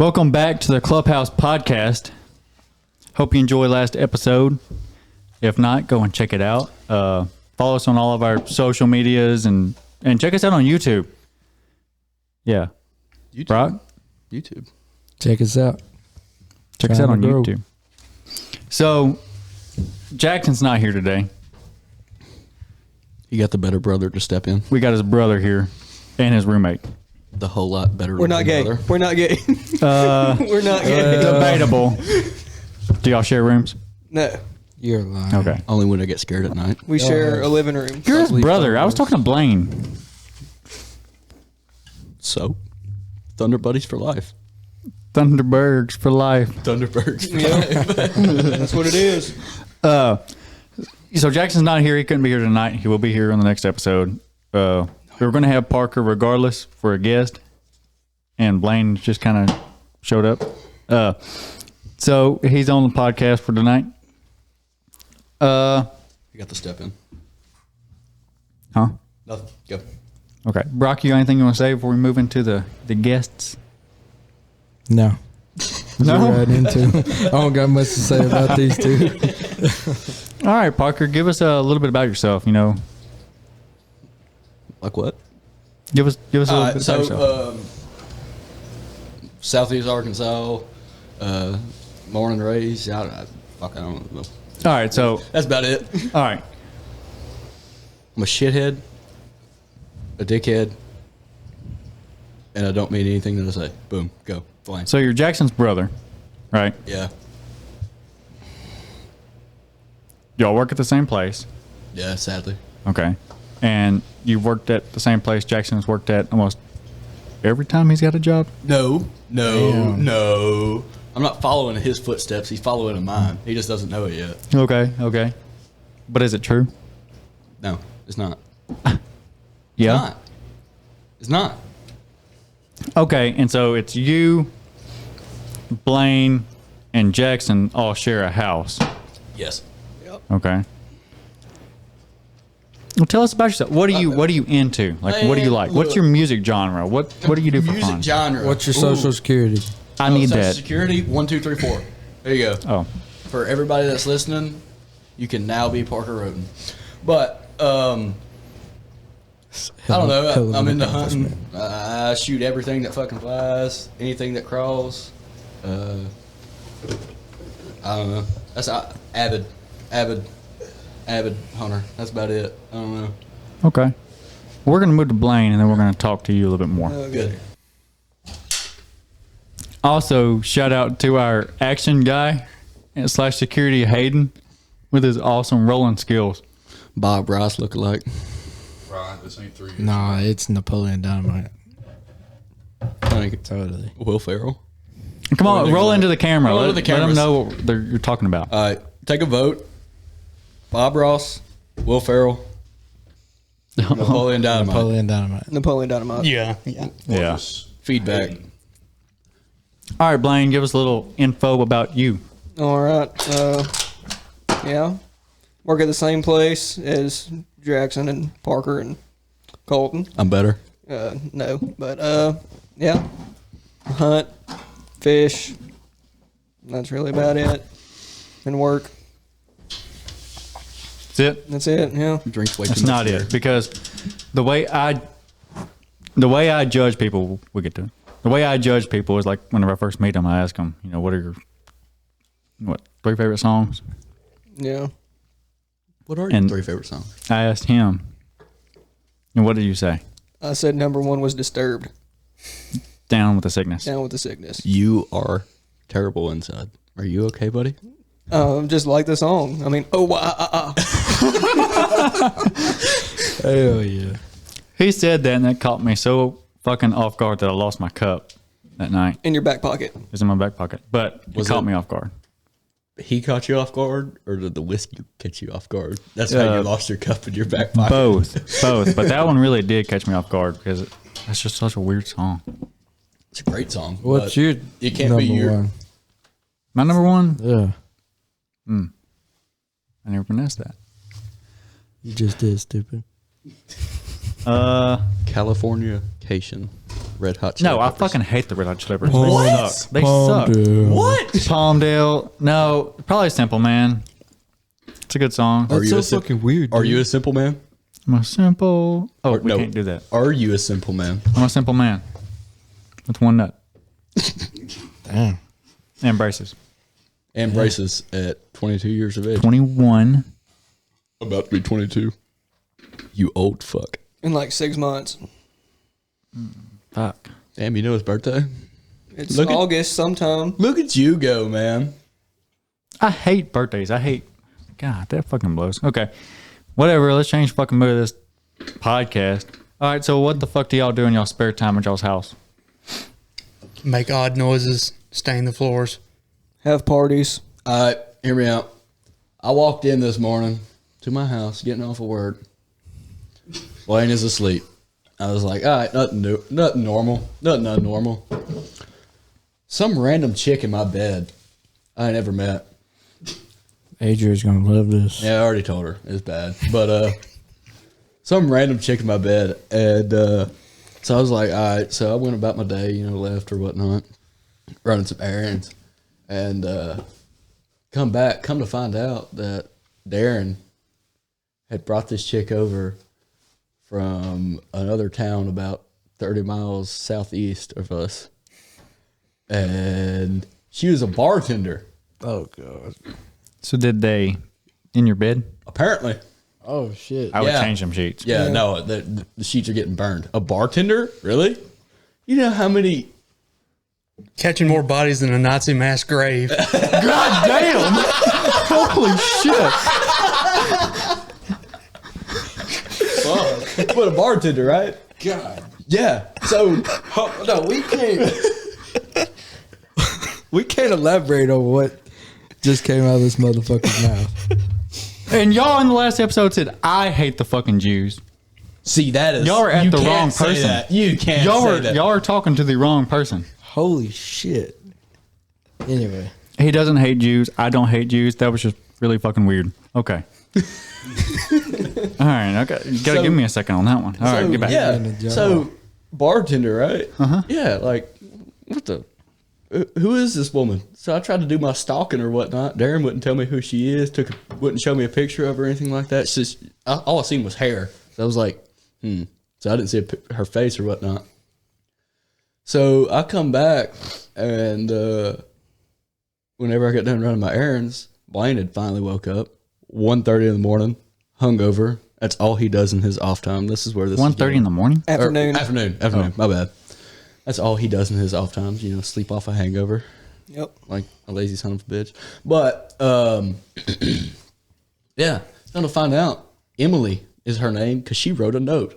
Welcome back to the Clubhouse podcast. Hope you enjoyed last episode. If not, go and check it out. Follow us on all of our social medias and check us out on YouTube. Yeah. YouTube. Brock? YouTube. Check us out. Check us out on YouTube. So, Jackson's not here today. He got the better brother to step in. We got his brother here and his roommate. The whole lot better. We're not gay. Brother. We're not gay. We're not gay. Debatable. Do y'all share rooms? No. You're lying. Okay. Only when I get scared at night. We share a living room. You're his brother. I was talking to Blaine. So, Thunder Buddies for life. Thunderbergs for life. Thunderbirds. Yeah. That's what it is. So Jackson's not here. He couldn't be here tonight. He will be here on the next episode. We were going to have Parker regardless for a guest, and Blaine just kind of showed up. So he's on the podcast for tonight. You got the step in. Huh? Nothing. Go. Okay. Brock, you got anything you want to say before we move into the guests? No. No? Right into. I don't got much to say about these two. All right, Parker, give us a little bit about yourself, Like what? Give us a little bit about yourself. Southeast Arkansas, born and raised. I don't know. All right, so That's about it. all right. I'm a shithead, a dickhead, and I don't mean anything that I say. Boom. Go. Blaine. So you're Jackson's brother, right? Yeah. Y'all work at the same place. Yeah, sadly. Okay. And you've worked at the same place Jackson's worked at almost every time he's got a job? No. Damn. No. I'm not following his footsteps. He's following in mine. He just doesn't know it yet. Okay. But is it true? No, it's not. Yeah. It's not. Okay, and so it's you, Blaine, and Jackson all share a house. Yes. Okay. Well, tell us about yourself. What are you into? Like, what do you like? What's your music genre? What do you do for Music fun? genre. What's your social security? I need Social that. Security 1, 2, 3, 4. There you go. Oh, For everybody that's listening, you can now be Parker Roden. But I don't know. I'm into hunting. I shoot everything that fucking flies, anything that crawls. I don't know. That's avid hunter. That's about it. I don't know. okay. We're gonna move to Blaine, and then we're gonna talk to you a little bit more. Good. Also, shout out to our action guy / security Hayden with his awesome rolling skills. Bob Ross lookalike. Right, this ain't 3 years. Nah, it's Napoleon Dynamite. Totally. Will Ferrell. Come on, roll into the camera. Roll Let, into the let them cameras. know what you're talking about. All right, take a vote. Bob Ross, Will Ferrell, Napoleon Dynamite. Napoleon Dynamite. Napoleon Dynamite. Yeah. Yeah. Feedback. All right, Blaine, give us a little info about you. All right. Yeah. Work at the same place as Jackson and Parker and Colton. I'm better. No, but yeah. Hunt, fish. That's really about it. And work. That's it. That's it. Yeah. Drinks way That's too much not beer. it, because the way I judge people, we'll get to it. The way I judge people is like whenever I first meet them, I ask them, what are your 3 favorite songs? Yeah. What are your And- 3 favorite songs? I asked him, and what did you say? I said number 1 was Disturbed. Down with the sickness. Down with the sickness. You are terrible inside. Are you okay, buddy? Just like the song. I mean, Hell yeah. He said that, and that caught me so fucking off guard that I lost my cup that night. in your back pocket. It was in my back pocket, but it caught me off guard. He caught you off guard, or did the whiskey catch you off guard? That's how you lost your cup in your back pocket. Both. But that one really did catch me off guard because that's just such a weird song. It's a great song. What's but your it can't number be your one? My number one? Yeah. I never pronounced that. You just did, stupid. Californication. Red Hot Chili No, I Peppers. fucking hate the Red Hot Chili Peppers. What? They suck. They suck. What? Palmdale. No, probably Simple Man. It's a good song. Are That's you so a fucking weird. Are you a simple man? I'm a simple. Oh, Or- we no. can't do that. Are you a simple man? I'm a simple man with one nut Damn. and braces. And braces at 22 years of age. 21. About to be 22. You old fuck. In like 6 months. Fuck. Damn, you know his birthday? It's Look at- August sometime. Look at you go, man. I hate birthdays. I hate. God, that fucking blows. Okay. Whatever. Let's change fucking mood of this podcast. All right. So, what the fuck do y'all do in y'all spare time at y'all's house? Make odd noises, stain the floors. Have parties. Hear me out. I walked in this morning to my house, getting off of work. Blaine is asleep. I was like, all right, nothing new, nothing normal, nothing abnormal. Some random chick in my bed I never met. Adrian's gonna love this. Yeah, I already told her. It's bad. But some random chick in my bed. And so I was like, all right. So I went about my day, left or whatnot, running some errands. And come to find out that Darren had brought this chick over from another town about 30 miles southeast of us. And she was a bartender, Oh god. So, did they in your bed? apparently. Oh shit. I would Yeah. change them sheets. Yeah, no, the sheets are getting burned. A bartender? Really? You know how many... Catching more bodies than a Nazi mass grave. God damn! Holy shit! But a bartender, right? God. Yeah. So, No, we can't. We can't elaborate on what just came out of this motherfucker's mouth. And y'all in the last episode said I hate the fucking Jews. see, that is... Y'all are at you the can't wrong say person. that. You can't Y'all say are that. y'all are talking to the wrong person. Holy shit. Anyway. He doesn't hate Jews. I don't hate Jews. That was just really fucking weird. Okay. All right. Okay. You gotta So- give me a second on that one. All right. Get back. Yeah. Doing the job. So, bartender, right? Yeah, like, what the... Who is this woman? So I tried to do my stalking or whatnot. Darren wouldn't tell me who she is. Wouldn't show me a picture of her or anything like that. It's just, all I seen was hair. So I was like, So I didn't see her face or whatnot. So I come back and whenever I got done running my errands, Blaine had finally woke up. 1:30 in the morning, hungover. That's all he does in his off time. This is where this 1:30 in the morning. Afternoon. Afternoon. My bad. That's all he does in his off times. Sleep off a hangover, Yep. like a lazy son of a bitch. But yeah, come to find out, Emily is her name because she wrote a note.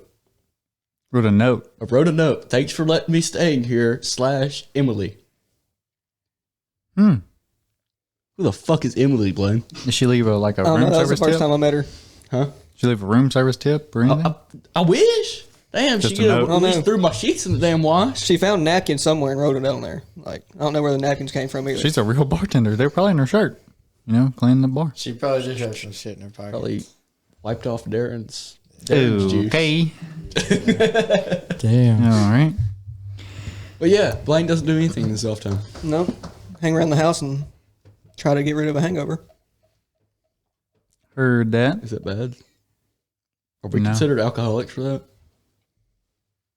Wrote a note. I wrote a note. Thanks for letting me stay here. / Emily. Who the fuck is Emily, Blaine? Did she leave a I don't room know. That was the service first tip? time I met her. Huh? Did she leave a room service tip or anything? I wish. Damn, Just she a could note. have at least Oh, no. threw my sheets in the damn wash. She found napkins somewhere and wrote it on there. Like, I don't know where the napkins came from either. She's a real bartender. They're probably in her shirt. Cleaning the bar. She probably just had some shit in her pocket. Probably wiped off Darren's Ooh, juice. okay. Damn. All right. But yeah, Blaine doesn't do anything this off time. No. Hang around the house and try to get rid of a hangover. Heard that. Is that bad? Are we No. considered alcoholics for that?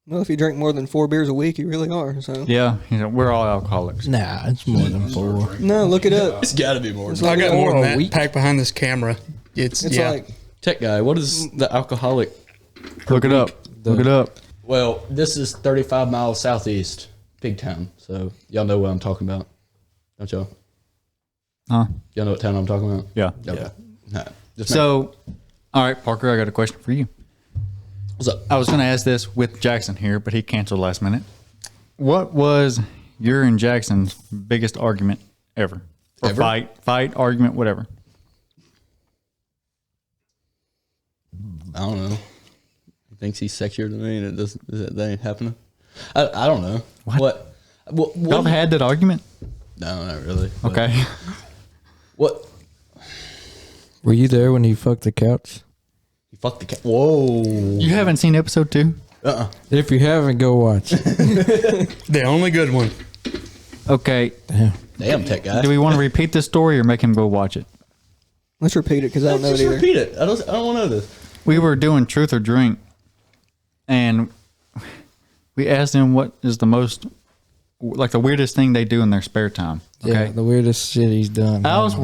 Well, if you drink more than 4 beers a week, you really are. So Yeah, we're all alcoholics. Nah, it's more than 4. no, look it up. It's got to be more. It's I like got more than a that week. packed behind this camera. It's yeah. like Tech guy, what is the alcoholic? Look it up. Look it up. Well, this is 35 miles southeast, Pigtown. So y'all know what I'm talking about, don't y'all? Huh? Y'all know what town I'm talking about? Yeah. Okay. Nah, just So, all right, Parker, I got a question for you. what's up? I was going to ask this with Jackson here, but he canceled last minute. What was your and Jackson's biggest argument ever? Or Ever? fight, argument, whatever. I don't know. He thinks he's sexier than me, and it doesn't. That ain't happening. I don't know. What? Y'all had that argument? No, not really. but Okay. What? Were you there when he fucked the couch? You fucked the cat. Whoa. You haven't seen episode 2? If you haven't, go watch. The only good one. Okay. Damn, tech guy. Do we want to repeat this story or make him go watch it? Let's repeat it because I don't know it Just either. repeat it. I don't want to know this. We were doing truth or drink, and we asked him what is the most, like the weirdest thing they do in their spare time. Okay. Yeah, the weirdest shit he's done. Ours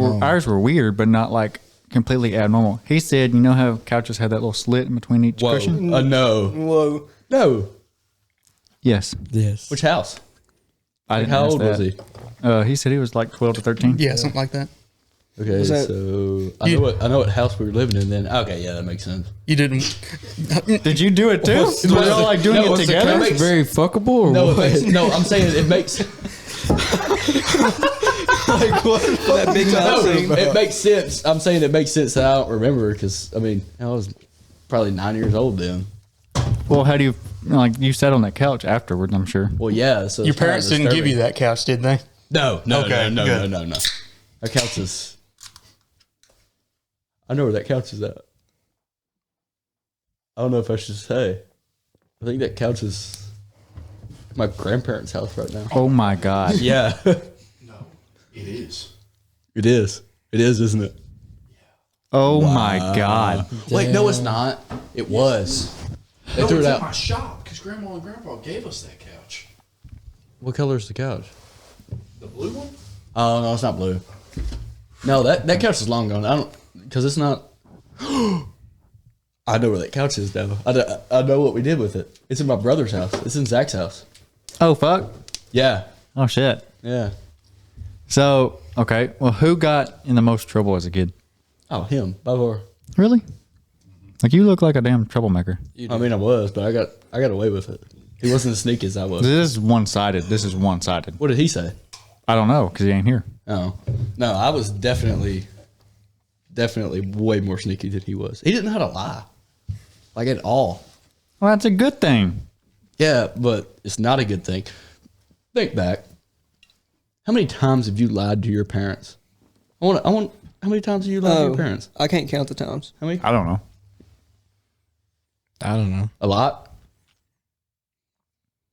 were weird, but not like completely abnormal. He said, you know how couches have that little slit in between each cushion? No. Whoa. No. Yes. Yes. Which house? I didn't How ask old was he? He said he was like 12 to 13. Yeah, something like that. Okay, Was that- so I know what house we were living in then. Okay, yeah, that makes sense. You didn't. Did you do it too? Were y'all like doing No, it was the together? couch- Very fuckable or No, what? I'm saying it makes That big mouth thing. it makes sense. I'm saying it makes sense that I don't remember because I mean I was probably 9 years old then. Well, how do you, like, you sat on that couch afterwards, I'm sure. Well, yeah. So Your parents didn't give you that couch, did they? No. Okay, no. good. That couch is. I know where that couch is at. I don't know if I should say. I think that couch is my grandparents' house right now. Oh my God. Yeah. No, it is. It is. It is, isn't it? Oh my God. Wait, no, it's not. It was. They No, threw it's it in out. my shop because Grandma and Grandpa gave us that couch. What color is the couch? The blue one? Oh no, it's not blue. No, that couch is long gone. I don't because it's not. I know where that couch is now. I know what we did with it. It's in my brother's house. It's in Zach's house. Oh, fuck. Yeah, Oh, shit. yeah. So, okay. Well, who got in the most trouble as a kid? Oh, him by far. Really? Like, you look like a damn troublemaker. I mean, I was, but I got away with it. He wasn't as sneaky as I was. This is one-sided. This is one-sided. What did he say? I don't know, because he ain't here. Oh, no, I was definitely way more sneaky than he was. He didn't know how to lie, like at all. Well, that's a good thing. Yeah, but it's not a good thing. Think back. How many times have you lied to your parents? I want. How many times have you lied to your parents? I can't count the times. How many? I don't know. I don't know. A lot.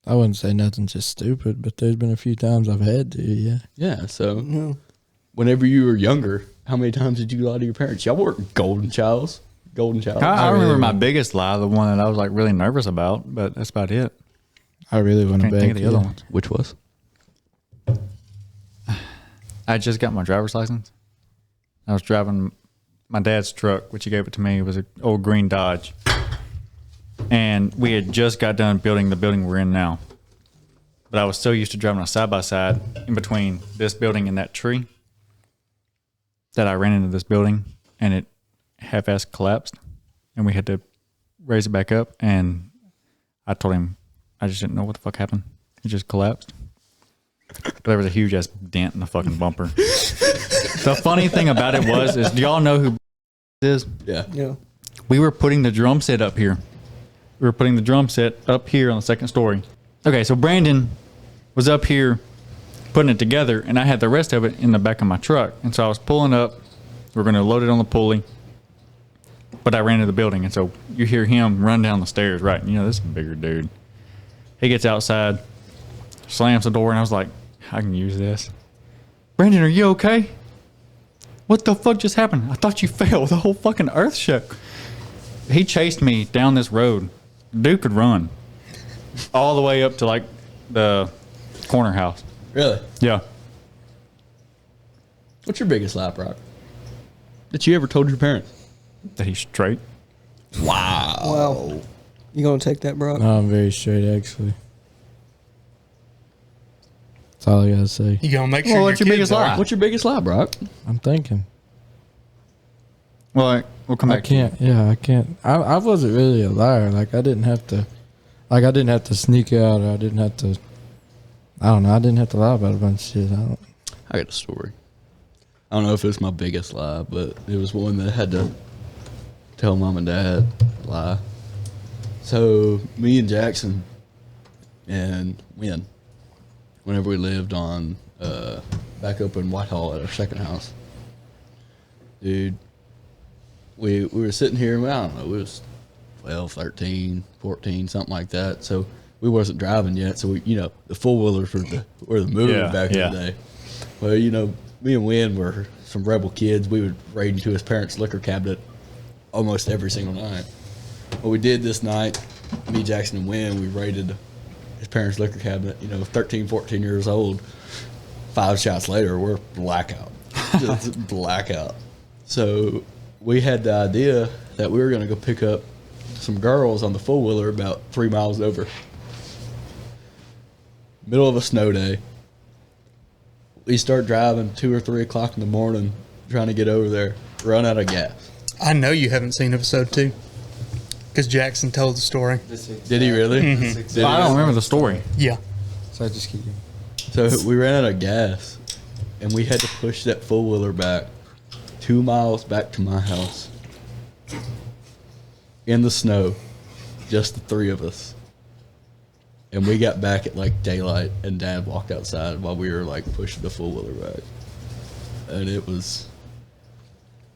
I wouldn't say nothing just stupid, but there's been a few times I've had to, yeah. Yeah. So No. whenever you were younger, how many times did you lie to your parents? Y'all weren't golden childs. I remember my biggest lie, the one that I was like really nervous about, but that's about it. I really want to Can't think back of the other you. ones. Which was? I just got my driver's license. I was driving my dad's truck, which he gave it to me. It was an old green Dodge. And we had just got done building the building we're in now. But I was so used to driving a side-by-side in between this building and that tree that I ran into this building and it half-ass collapsed. And we had to raise it back up. And I told him I just didn't know what the fuck happened. It just collapsed. But there was a huge ass dent in the fucking bumper. The funny thing about it is do y'all know who is? Yeah. Yeah. We were putting the drum set up here. We were putting the drum set up here on the second story. Okay, so Brandon was up here putting it together, and I had the rest of it in the back of my truck. And so I was pulling up. We were going to load it on the pulley. But I ran into the building, and so you hear him run down the stairs, right? And you know, this is a bigger dude. He gets outside, slams the door, and I was like, I can use this. Brandon, are you okay? What the fuck just happened? I thought you fell. The whole fucking earth shook. He chased me down this road. Dude could run all the way up to like the corner house. Really? Yeah. What's your biggest lie, Brock? That you ever told your parents? That he's straight. Wow. You gonna take that, bro? No, I'm very straight, actually. That's all I gotta say. You gonna make sure Well, what's your kids biggest are. lie? What's your biggest lie, Brock? I'm thinking. Well, we'll come I back to you. can't. Yeah, I can't. I wasn't really a liar. Like I didn't have to sneak out. Or I didn't have to. I don't know. I didn't have to lie about a bunch of shit. I got a story. I don't know if it was my biggest lie, but it was one that I had to tell mom and dad a lie. So me and Jackson and whenever we lived on back up in Whitehall at our second house, dude, we were sitting here. I don't know. We was 12, 13, 14, something like that. So we wasn't driving yet. So we, the four wheelers were the move back in the day. Well, me and Wynn were some rebel kids. We would raid into his parents' liquor cabinet almost every single night. What we did this night, me, Jackson, and Wynn, we raided his parents' liquor cabinet. 13, 14 years old. 5 shots later, we're blackout. Just blackout. So we had the idea that we were going to go pick up some girls on the four-wheeler about 3 miles over. Middle of a snow day. We start driving 2 or 3 o'clock in the morning, trying to get over there, run out of gas. I know you haven't seen episode 2 because Jackson told the story. Did he really? Mm-hmm. I don't remember the story. Yeah. So I just keep going. So we ran out of gas, and we had to push that four-wheeler back 2 miles back to my house in the snow, just the 3 of us. And we got back at like daylight, and Dad walked outside while we were like pushing the four-wheeler back. And it was,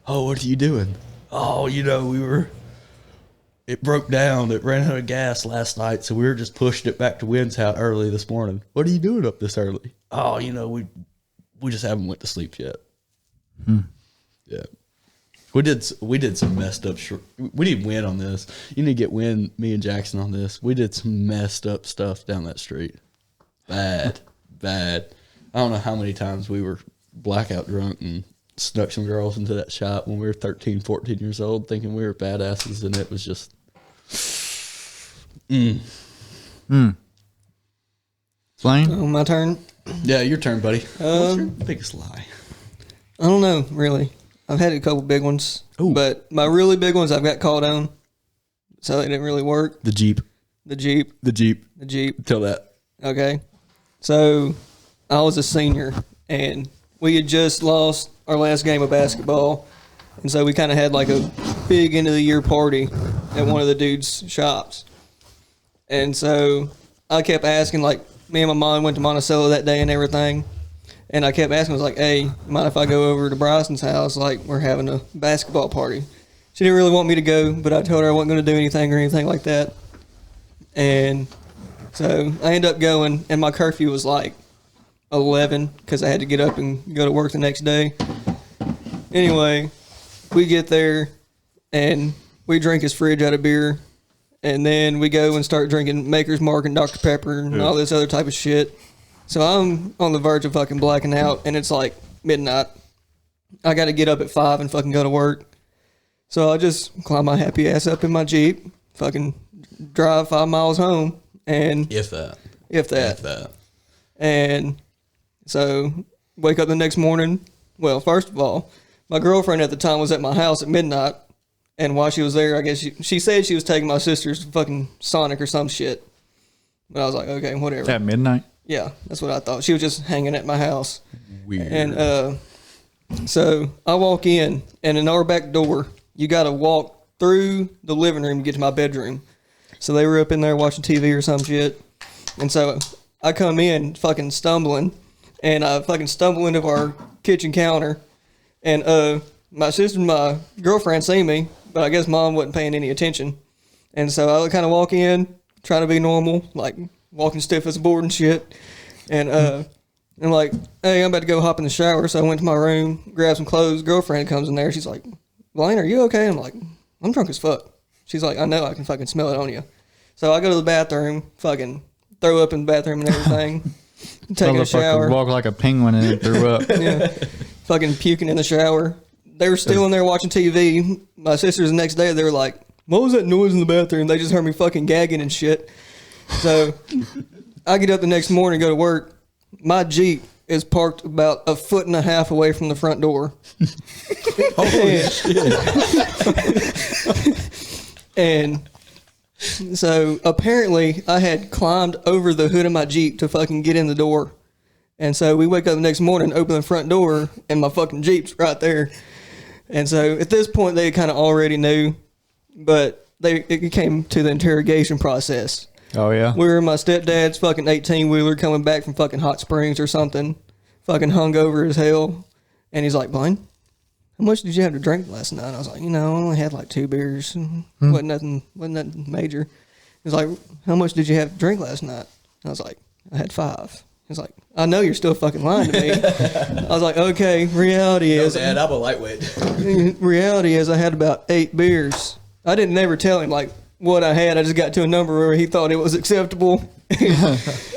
oh, what are you doing? Oh, it broke down. It ran out of gas last night, so we were just pushing it back to Wynn's house early this morning. What are you doing up this early? Oh, we just haven't went to sleep yet. Yeah. We did some messed up we need Wynn on this. You need to get Wynn, me and Jackson on this. We did some messed up stuff down that street. Bad. I don't know how many times we were blackout drunk and snuck some girls into that shop when we were 13, 14 years old thinking we were badasses, and it was just Blaine? Oh, my turn. Yeah, your turn, buddy. What's your biggest lie? I don't know, really. I've had a couple big ones, but my really big ones I've got called on, so they didn't really work. The Jeep. Tell that. Okay. So I was a senior, and we had just lost our last game of basketball, and so we kind of had like a big end of the year party at one of the dudes' shops. And so I kept asking, like, me and my mom went to Monticello that day and everything. And I kept asking, I was like, hey, mind if I go over to Bryson's house? Like, we're having a basketball party. She didn't really want me to go, but I told her I wasn't going to do anything or anything like that. And so I ended up going, and my curfew was like 11 because I had to get up and go to work the next day. Anyway, we get there, and we drink his fridge out of beer. And then we go and start drinking Maker's Mark and Dr. Pepper and all this other type of shit. So I'm on the verge of fucking blacking out, and it's like midnight. I got to get up at 5 and fucking go to work. So I just climb my happy ass up in my Jeep, fucking drive 5 miles home, and If that. And so wake up the next morning. Well, first of all, my girlfriend at the time was at my house at midnight, and while she was there, I guess she said she was taking my sister's fucking Sonic or some shit. But I was like, okay, whatever. At midnight? Yeah, that's what I thought. She was just hanging at my house. Weird. And so I walk in, and in our back door, you got to walk through the living room to get to my bedroom. So they were up in there watching TV or some shit. And so I come in fucking stumbling, and I fucking stumble into our kitchen counter. And my sister and my girlfriend see me, but I guess Mom wasn't paying any attention. And so I kind of walk in, trying to be normal, like walking stiff as a board and shit. And I'm like, hey, I'm about to go hop in the shower. So I went to my room, grabbed some clothes. Girlfriend comes in there. She's like, Blaine, are you okay? I'm like, I'm drunk as fuck. She's like, I know, I can fucking smell it on you. So I go to the bathroom, fucking throw up in the bathroom and everything. Taking a shower. Walk like a penguin and it threw up. Yeah. Fucking puking in the shower. They were still in there watching TV. My sisters the next day, they were like, what was that noise in the bathroom? They just heard me fucking gagging and shit. So I get up the next morning, go to work. My Jeep is parked about 1.5 feet away from the front door. Holy shit. And so apparently I had climbed over the hood of my Jeep to fucking get in the door. And so we wake up the next morning, open the front door, and my fucking Jeep's right there. And so at this point, they kind of already knew, but it came to the interrogation process. Oh, yeah? We were in my stepdad's fucking 18-wheeler coming back from fucking Hot Springs or something, fucking hungover as hell. And he's like, Blaine, how much did you have to drink last night? I was like, I only had like 2 beers. Wasn't nothing major. He was like, how much did you have to drink last night? I was like, I had 5. He's like, I know you're still fucking lying to me. I was like, okay, reality is... Dad, I'm a lightweight. Reality is I had about 8 beers. I didn't never tell him, like, what I had. I just got to a number where he thought it was acceptable.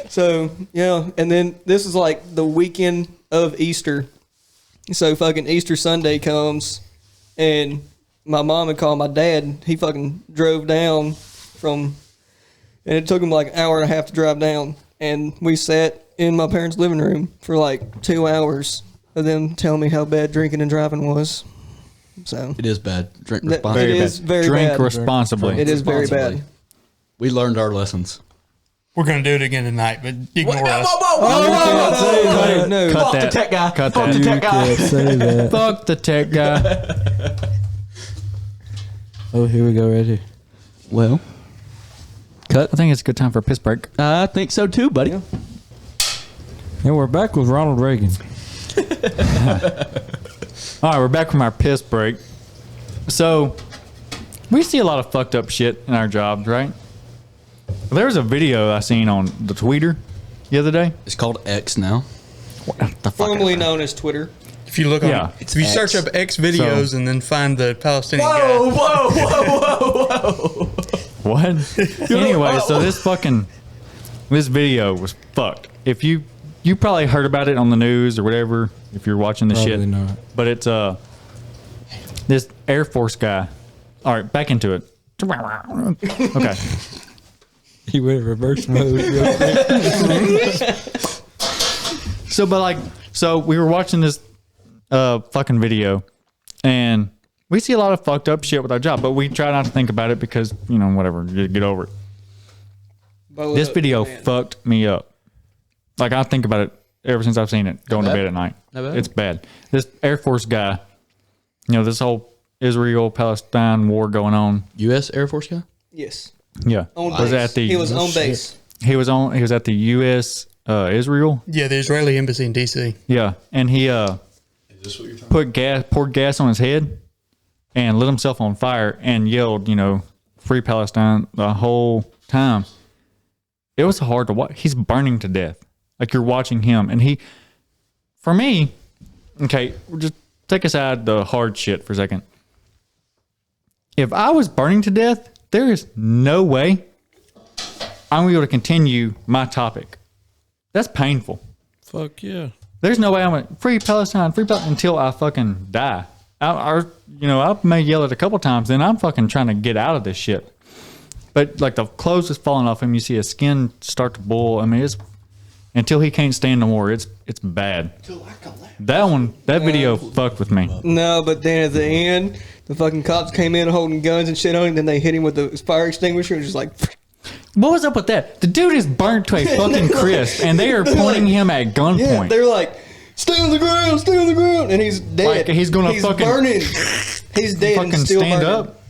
So, yeah. And then this is like the weekend of Easter. So fucking Easter Sunday comes, and my mom had called my dad. He fucking drove down from... And it took him like an hour and a half to drive down. And we sat in my parents' living room for like 2 hours of them telling me how bad drinking and driving was. So It is bad. Drink It responsibly. is very Drink bad. responsibly. It is very Responsibly. bad. We learned our lessons. We're going to do it again tonight, but ignore us. No. Cut the that. tech guy. Cut Fuck that. the tech guy. Can't say that. Fuck the tech guy. Oh, here we go, right here. Well, I think it's a good time for a piss break. I think so too, buddy. And we're back with Ronald Reagan. All right, we're back from our piss break. So, we see a lot of fucked up shit in our jobs, right? There was a video I seen on the Twitter the other day. It's called X now. The fuck Formerly known as Twitter. If you look on, Yeah. if you search up X videos and then find the Palestinian guy, What? Anyway, so this video was fucked. If you probably heard about it on the news or whatever, if you're watching the Probably shit. not. But it's this Air Force guy. All right, back into it. Okay. He went reverse mode. So we were watching this fucking video, and we see a lot of fucked up shit with our job, but we try not to think about it because, whatever, get over it. This video fucked me up. Like, I think about it ever since I've seen it going to bed at night. Not bad. It's bad. This Air Force guy, this whole Israel-Palestine war going on. U.S. Air Force guy? Yes. Yeah. On Was base. at the, He was on base. He was at the U.S. Israel. yeah, the Israeli embassy in D.C. Yeah. And he Is this what you're talking poured gas on his head and lit himself on fire and yelled, free Palestine the whole time. It was hard to watch. He's burning to death. Like, you're watching him. And for me, okay, just take aside the hard shit for a second. If I was burning to death, there is no way I'm going to be able to continue my topic. That's painful. Fuck yeah. There's no way I'm going to free Palestine until I fucking die. I may yell it a couple times, then I'm fucking trying to get out of this shit. But like, the clothes is falling off him. You see his skin start to boil. I mean, it's until he can't stand no more. It's bad. That video fucked with me. No, but then at the end, the fucking cops came in holding guns and shit on him. Then they hit him with the fire extinguisher and just like. What was up with that? The dude is burnt to a fucking crisp, and they are pointing him at gunpoint. Yeah, they're like, stay on the ground, and he's dead. Like, he's gonna fucking burning. He's dead fucking and still stand burning. up.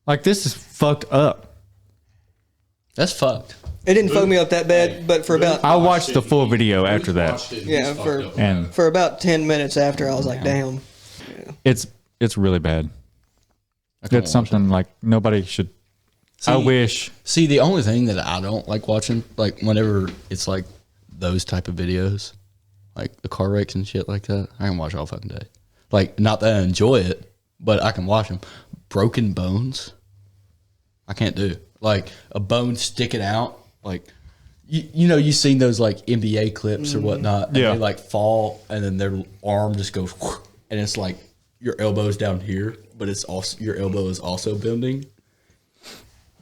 Like, this is fucked up. That's fucked. It didn't fuck me up that bad, but for about I watched the full video after that, Yeah, and for about 10 minutes after, I was like, damn. it's really bad. couldn't It's something like nobody should. I wish. See, the only thing that I don't like watching, like whenever it's like those type of videos, like the car wrecks and shit like that, I can watch all fucking day. Like, not that I enjoy it, but I can watch them. Broken bones, I can't do. Like, a bone sticking out, like, you've seen those like NBA clips or whatnot, and Yeah. they like fall, and then their arm just goes, and it's like your elbow's down here, but it's also your elbow is also bending.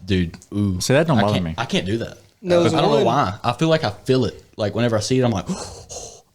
Dude, ooh. See, that don't I bother can't- me. I can't do that. No, I don't know one- why. I feel like I feel it. Like, whenever I see it, I'm like,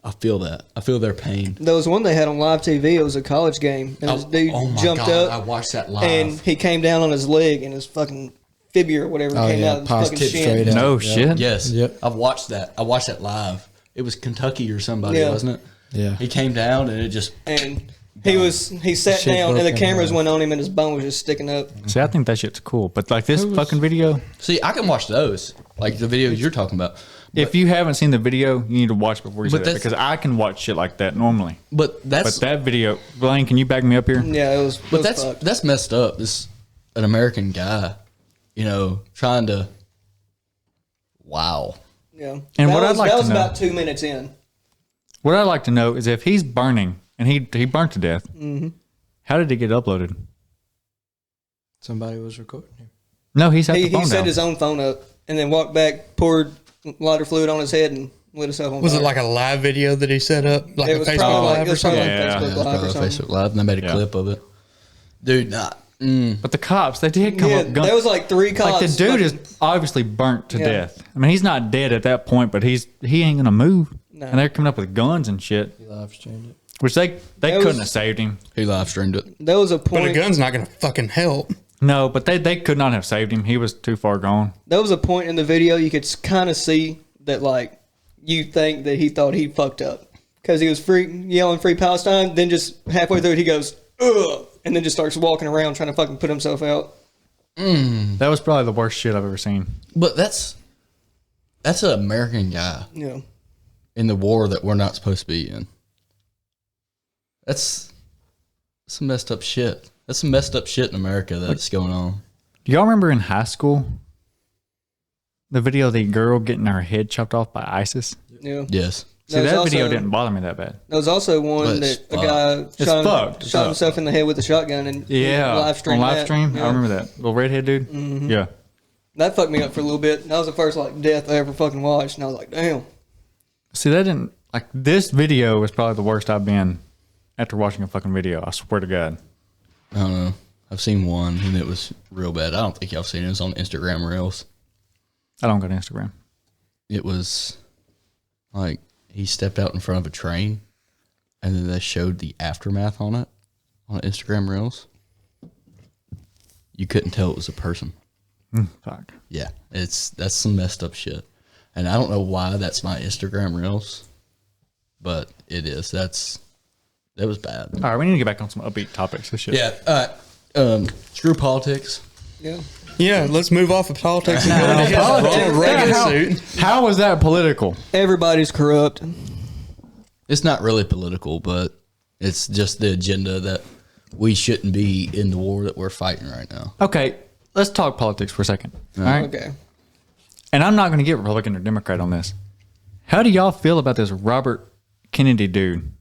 I feel that. I feel their pain. There was one they had on live TV. It was a college game, and this dude oh my jumped God, up. I watched that live. and he came down on his leg, and his fucking fibula or whatever came out of his popped fucking it shin. straight out. No Yep. shit. Yes. Yep. I've watched that. I watched that live. It was Kentucky or somebody, Yeah. wasn't it? Yeah. He came down and it just. And he sat Shit down, and the broke cameras in went on him, and his bone was just sticking up. See, I think that shit's cool, but like this fucking video, See, I can watch those. Like the videos you're talking about. If you haven't seen the video, you need to watch it before you say But that, that's- because I can watch shit like that normally. But But that video, Blaine, can you back me up here? Yeah, it was. But that's messed up. This an American guy, trying to. Wow. Yeah. And that what I'd was, like that to was know- about 2 minutes in. What I'd like to know is if he's burning and he burnt to death, how did it get uploaded? Somebody was recording him. No, he's had the He phone set down. his own phone up and then walked back, poured lighter fluid on his head, and lit himself on Was fire. it like a live video that he set up, like It a was Facebook probably Live like, it or was probably something? like Yeah. Facebook Yeah, Live or something. Facebook Live. And they made a Yeah. clip of it. Dude, But the cops, they did come Yeah, up guns. there was like 3 cops. Like the dude is fucking- obviously burnt to Yeah. death. I mean, he's not dead at that point, but he ain't gonna move. No. And they're coming up with guns and shit, He live streamed it. which they That couldn't was- have saved him. he live streamed it. There was a But a point. gun's not going to fucking help. No, but they could not have saved him. He was too far gone. There was a point in the video you could kind of see that, like, you think that he thought he fucked up because he was yelling "Free Palestine." Then just halfway through it, he goes "Ugh," and then just starts walking around trying to fucking put himself out. That was probably the worst shit I've ever seen. But that's an American guy Yeah. in the war that we're not supposed to be in. That's some messed up shit. That's some messed up shit in America that's going on. Do y'all remember in high school the video of the girl getting her head chopped off by ISIS? Yeah. Yes. See, There was that video also- didn't bother me that bad. There was also But one it's that a guy fucked. shot himself in the head with a shotgun and Yeah, live streamed on live that. stream. Yeah. I remember that little redhead dude. Yeah, That fucked me up for a little bit. That was the first death I ever fucking watched, and I was like, damn. see, that didn't this video was probably the worst I've been after watching a fucking video. I swear to God. I don't know. I've seen one and it was real bad. I don't think y'all seen it. It was on Instagram Reels. I don't go to Instagram. It was like he stepped out in front of a train and then they showed the aftermath on it on Instagram Reels. You couldn't tell it was a person. Fuck. Yeah, that's some messed up shit. And I don't know why that's my Instagram Reels, but it is. That was bad. All right, we need to get back on some upbeat topics. This shit. Yeah, screw politics. Yeah. Yeah, let's move off of politics and go into his Ronald Reagan suit. How was that political? Everybody's corrupt. It's not really political, but it's just the agenda that we shouldn't be in the war that we're fighting right now. Okay, let's talk politics for a second. All right. Okay. And I'm not going to get Republican or Democrat on this. How do y'all feel about this Robert Kennedy dude,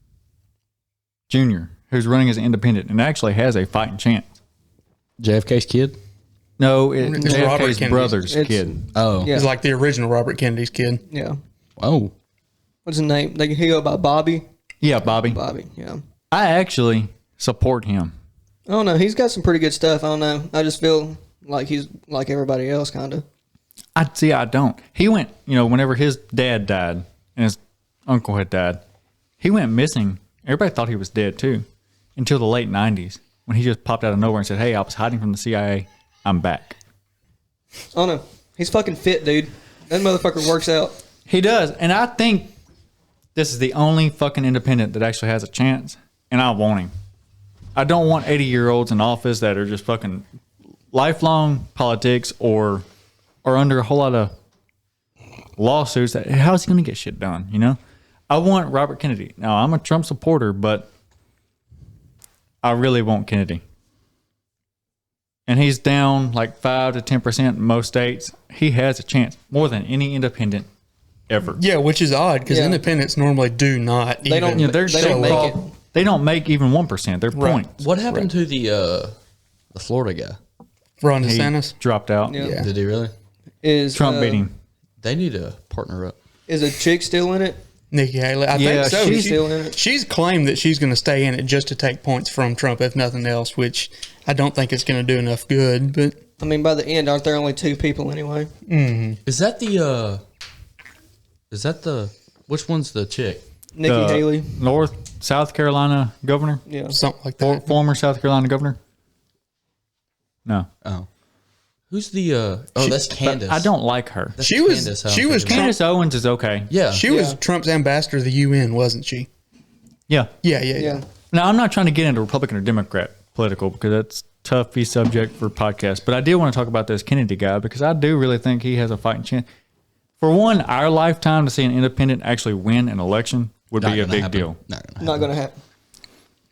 Jr., who's running as an independent and actually has a fighting chance? JFK's kid? No, it's It's Robert JFK's Kennedy's. brother's It's- kid. Oh. Yeah. He's like the original Robert Kennedy's kid. Yeah. Oh. What's his name? He go by Bobby. Yeah, Bobby. Bobby. Yeah. I actually support him. I don't know. He's got some pretty good stuff. I don't know. I just feel like he's like everybody else, kind of. I don't. He went, whenever his dad died and his uncle had died, he went missing. Everybody thought he was dead too until the late 90s when he just popped out of nowhere and said, "Hey, I was hiding from the CIA. I'm back." I don't know. He's fucking fit, dude. That motherfucker works out. He does. And I think this is the only fucking independent that actually has a chance. And I want him. I don't want 80-year-olds in office that are just fucking lifelong politics or are under a whole lot of lawsuits. How's he going to get shit done, I want Robert Kennedy. Now, I'm a Trump supporter, but I really want Kennedy. And he's down like 5 to 10% in most states. He has a chance more than any independent ever. Yeah, which is odd because Yeah. independents normally do not. They don't- even They're They don't make it. They don't make even 1%. They're Right. points. What happened to the Florida guy? Ron He DeSantis. dropped out. Yeah. Yeah. Did he really? Is Trump beat him. They need to partner up. Is a chick still in it? Nikki Haley. I Yeah, think so. she's still in it. She's claimed that she's going to stay in it just to take points from Trump, if nothing else, which I don't think it's going to do enough good. But I mean, by the end, aren't there only 2 people anyway? Is that the which one's the chick? Nikki The Haley. South Carolina governor? Yeah. something like that. Former South Carolina governor? No. Oh. Who's the that's Candace. I don't like her. That's She was- Candace, I she don't was think about. Candace Owens is okay. Yeah. She was Yeah. Trump's ambassador to the UN, wasn't she? Yeah. Yeah. Yeah. Now, I'm not trying to get into Republican or Democrat political because that's a toughy subject for podcasts. But I did want to talk about this Kennedy guy because I do really think he has a fighting chance. For one, our lifetime to see an independent actually win an election would be a gonna big happen. deal. Not going to happen.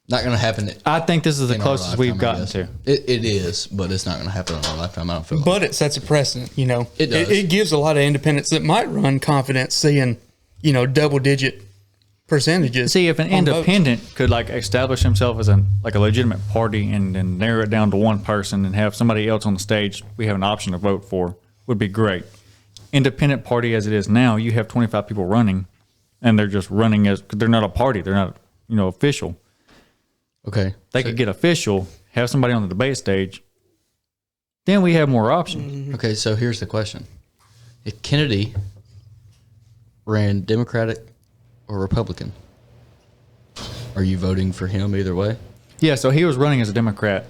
Not going to happen. I think this is the in our closest we've lifetime, I gotten guess. to. It is, but it's not going to happen in our lifetime. I don't feel. But it sets a precedent, you know. It does. It gives a lot of independents that might run confidence seeing, you know, double-digit percentages. See, if an on votes. independent could like establish himself as a legitimate party and then narrow it down to one person and have somebody else on the stage we have an option to vote for, would be great. Independent party as it is now, you have 25 people running, and they're just running as they're not a party, they're not official. Okay, They could get official, have somebody on the debate stage, then we have more options. Okay, so here's the question: if Kennedy ran Democratic or Republican, are you voting for him either way? Yeah, so he was running as a Democrat,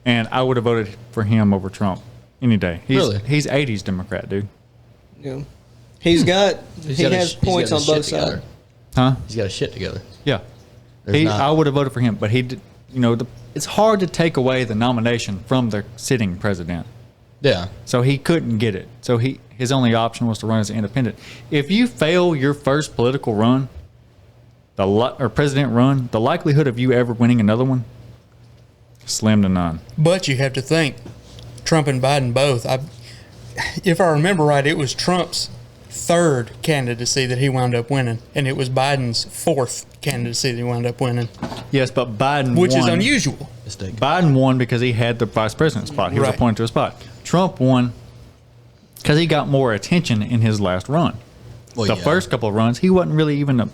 and I would have voted for him over Trump any day. Really? He's 80s Democrat, dude. Yeah. He got has points on both sides. Huh? He's got his shit together. Yeah. There's not- I would have voted for him, but he did, it's hard to take away the nomination from the sitting president. Yeah. So he couldn't get it. So his only option was to run as an independent. If you fail your first political run, or president run, the likelihood of you ever winning another one, slim to none. But you have to think, Trump and Biden both. If I remember right, it was Trump's third candidacy that he wound up winning, and it was Biden's fourth candidacy that he wound up winning, Yes, but Biden which won. is unusual. Mistake. Biden won because he had the vice president spot. He was Right. appointed to a spot. Trump won because he got more attention in his last run. Well, The yeah. first couple of runs, he wasn't really even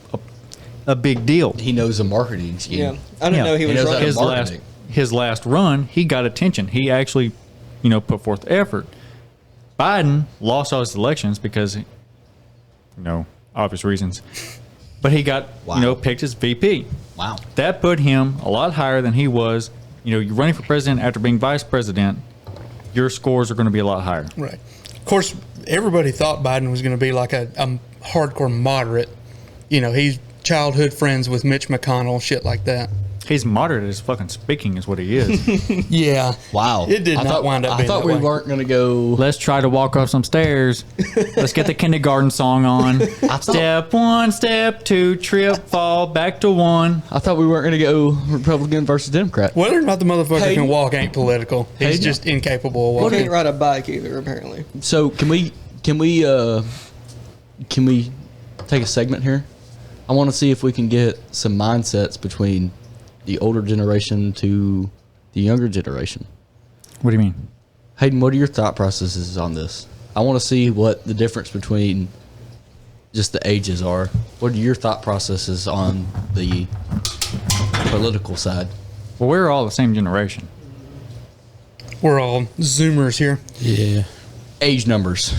a big deal. He knows the marketing scheme. Yeah. I didn't know he was knows running. his last marketing. his last run, he got attention. He actually, put forth effort. Biden lost all his elections because, obvious reasons. But he got, Wow. picked as VP. Wow. That put him a lot higher than he was. You're running for president after being vice president. Your scores are going to be a lot higher. Right. Of course, everybody thought Biden was going to be like a hardcore moderate. He's childhood friends with Mitch McConnell, shit like that. He's moderate as fucking speaking is what he is. Yeah. Wow. It did not wind up I being thought that we way. weren't going to go. Let's try to walk up some stairs. Let's get the kindergarten song on. Step one, step two, trip, fall, back to one. I thought we weren't going to go Republican versus Democrat. Whether or not the motherfucker Hey. can walk ain't political. He's just incapable of He walking. can't ride a bike either, apparently. So can we take a segment here? I want to see if we can get some mindsets between the older generation to the younger generation. What do you mean? Hayden, what are your thought processes on this? I want to see what the difference between just the ages are. What are your thought processes on the political side? Well, we're all the same generation. We're all Zoomers here. Yeah. Age numbers.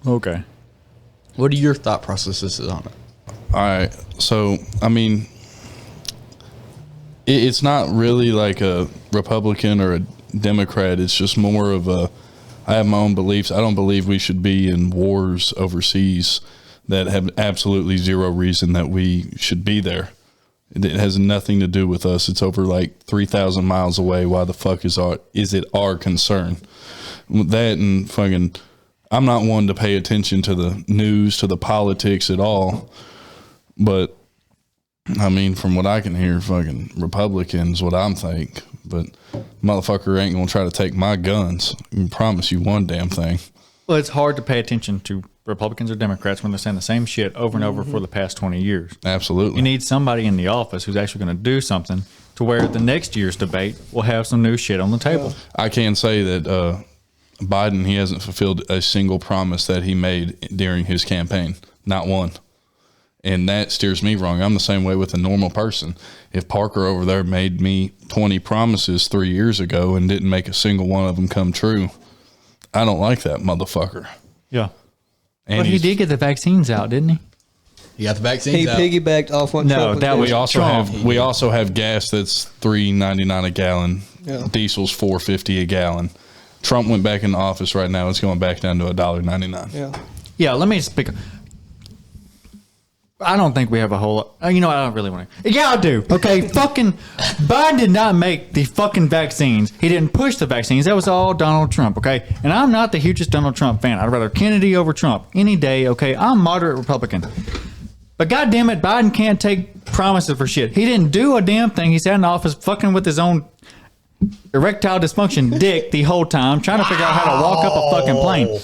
Okay. What are your thought processes on it? All right. So, I mean, it's not really like a Republican or a Democrat. It's just more of I have my own beliefs. I don't believe we should be in wars overseas that have absolutely zero reason that we should be there. It has nothing to do with us. It's over like 3,000 miles away. Why the fuck is it our concern? That and fucking, I'm not one to pay attention to the news, to the politics at all. But I mean, from what I can hear, fucking Republicans, what I'm think. But motherfucker ain't gonna try to take my guns. I can promise you one damn thing. Well, it's hard to pay attention to Republicans or Democrats when they're saying the same shit over and over for the past 20 years. Absolutely. You need somebody in the office who's actually going to do something to where the next year's debate will have some new shit on the table. I can say that Biden, he hasn't fulfilled a single promise that he made during his campaign. Not one. And that steers me wrong. I'm the same way with a normal person. If Parker over there made me 20 promises 3 years ago and didn't make a single one of them come true, I don't like that motherfucker. Yeah. And But he did get the vaccines out, didn't he? You got the vaccines He out. piggybacked off what No, Trump was that doing. was- We also have gas that's $3.99 a gallon. Yeah. Diesel's $4.50 a gallon. Trump went back into office right now. It's going back down to $1.99. Yeah. Yeah, let me speak. I don't think we have a whole. You know, I don't really want to. Yeah, I do. Okay, fucking Biden did not make the fucking vaccines. He didn't push the vaccines. That was all Donald Trump. Okay, and I'm not the hugest Donald Trump fan. I'd rather Kennedy over Trump any day. Okay, I'm moderate Republican. But goddamn it, Biden can't take promises for shit. He didn't do a damn thing. He sat in the office fucking with his own erectile dysfunction dick the whole time, trying to figure out how to walk up a fucking plane.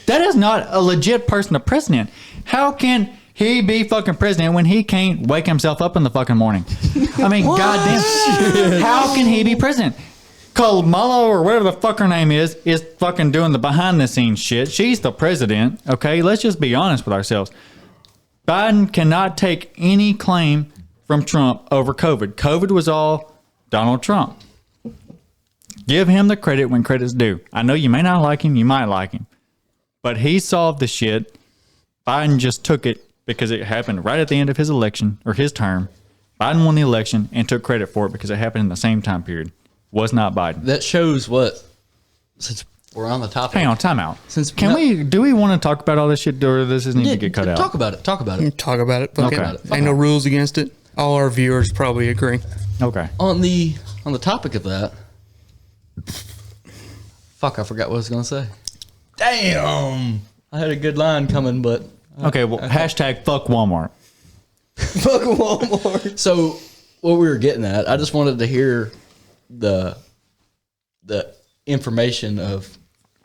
That is not a legit person to president. How can he be fucking president when he can't wake himself up in the fucking morning? I mean, goddamn. How can he be president? Kamala or whatever the fuck her name is fucking doing the behind the scenes shit. She's the president. Okay, let's just be honest with ourselves. Biden cannot take any claim from Trump over COVID. COVID was all Donald Trump. Give him the credit when credit's due. I know you may not like him, you might like him, but he solved the shit. Biden just took it because it happened right at the end of his election or his term. Biden won the election and took credit for it because it happened in the same time period. Was not Biden. That shows what, since we're on the topic. Hang on, time out. Can do we want to talk about all this shit or does this need to get cut out? Talk about it. Talk about it. Fuck Okay. it. Ain't no rules against it. All our viewers probably agree. Okay. On the topic of that, fuck, I forgot what I was gonna say. Damn, I had a good line coming, but Okay, well, hashtag fuck Walmart. Fuck Walmart. so what we were getting at, I just wanted to hear the information of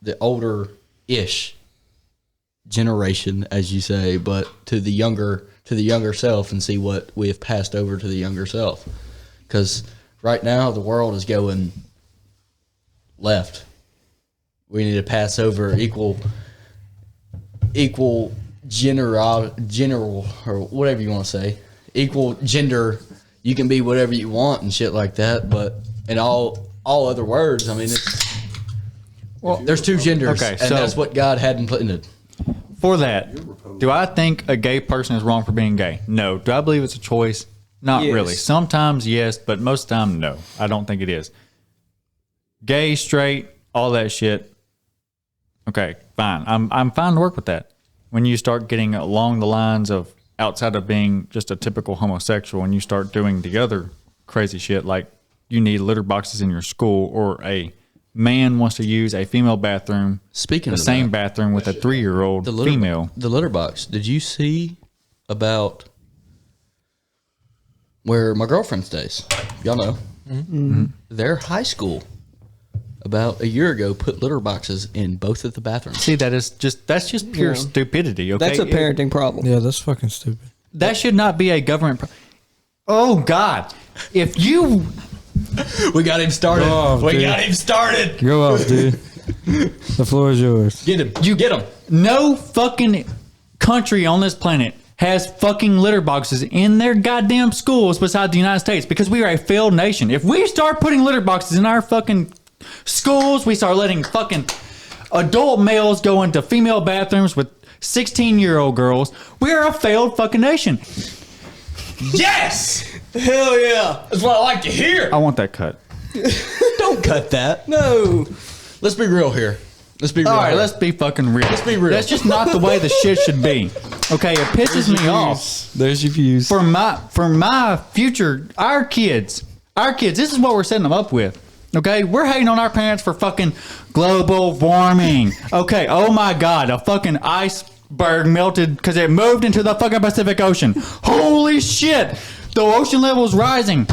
the older-ish generation, as you say, but to the younger self, and see what we have passed over to the younger self. Because right now the world is going left. We need to pass over equal general or whatever you want to say, equal gender. You can be whatever you want and shit like that, but in all other words, I mean, there's two genders, Okay, and so- that's what God hadn't put in it. For that, do I think a gay person is wrong for being gay? No. Do I believe it's a choice? Not Yes. really. Sometimes yes, but most of the time no. I don't think it is. Gay, straight, all that shit. Okay, fine. I'm fine to work with that. When you start getting along the lines of outside of being just a typical homosexual, and you start doing the other crazy shit, like you need litter boxes in your school, or a man wants to use a female bathroom, Speaking the of same that, bathroom with a 3-year-old female. the litter box. Did you see about where my girlfriend stays? Y'all know. Mm-hmm. Their high school about a year ago put litter boxes in both of the bathrooms. See, that's just pure Yeah. stupidity. Okay, That's a parenting problem. Yeah, that's fucking stupid. That should not be a government. Oh God, if you We got him started. Go off, we dude. got him started. Go off, dude. The floor is yours. Get him. You get him. no fucking country on this planet has fucking litter boxes in their goddamn schools besides the United States, because we are a failed nation. If we start putting litter boxes in our fucking schools, we start letting fucking adult males go into female bathrooms with 16-year-old girls, we're a failed fucking nation. Yes. Hell yeah. That's what I like to hear. I want that cut. Don't cut that. No. Let's be real here. Let's be real. All right, here. let's be fucking real. Let's be real. That's just not the way the shit should be. Okay, it pisses me off. There's your views. For my future, our kids, this is what we're setting them up with. Okay, we're hating on our parents for fucking global warming. Okay, oh my God, a fucking iceberg melted because it moved into the fucking Pacific Ocean. Holy shit, the ocean level is rising.